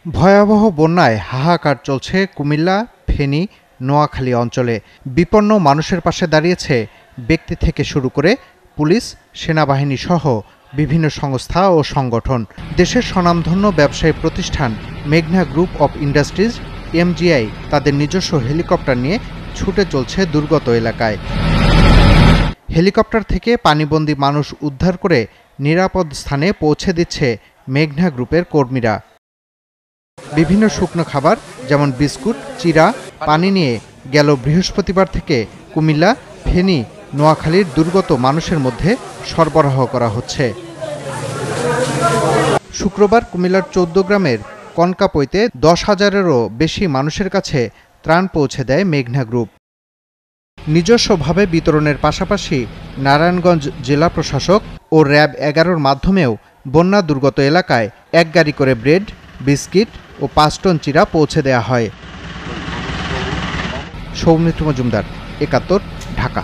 ভয়াবহ বন্যায় হাহাকার চলছে কুমিল্লা, ফেনী, নোয়াখালী অঞ্চলে। বিপন্ন মানুষের পাশে দাঁড়িয়েছে ব্যক্তি থেকে শুরু করে পুলিশ, সেনাবাহিনী সহ বিভিন্ন সংস্থা ও সংগঠন। দেশের স্বনামধন্য ব্যবসায়ী প্রতিষ্ঠান মেঘনা গ্রুপ অব ইন্ডাস্ট্রিজ MGI তাদের নিজস্ব হেলিকপ্টার নিয়ে ছুটে চলছে দুর্গত এলাকায়। হেলিকপ্টার থেকে পানিবন্দী মানুষ উদ্ধার করে নিরাপদ স্থানে পৌঁছে দিচ্ছে মেঘনা গ্রুপের কর্মীরা। বিভিন্ন শুকনো খাবার যেমন বিস্কুট, চিড়া, পানি নিয়ে গেল বৃহস্পতিবার থেকে কুমিল্লা, ফেনী, নোয়াখালীর দুর্গত মানুষের মধ্যে সরবরাহ করা হচ্ছে। শুক্রবার কুমিল্লার 14 গ্রামের কনকাপইতে 10,000-এরও বেশি মানুষের কাছে ত্রাণ পৌঁছে দেয় মেঘনা গ্রুপ। নিজস্বভাবে বিতরণের পাশাপাশি নারায়ণগঞ্জ জেলা প্রশাসক ও RAB 11-র মাধ্যমেও বন্যা দুর্গত এলাকায় এক গাড়ি করে ব্রেড, বিস্কিট ও 5 টন চিড়া পৌঁছে দেয়া হয়। সৌমিত্র মজুমদার, 71, ঢাকা।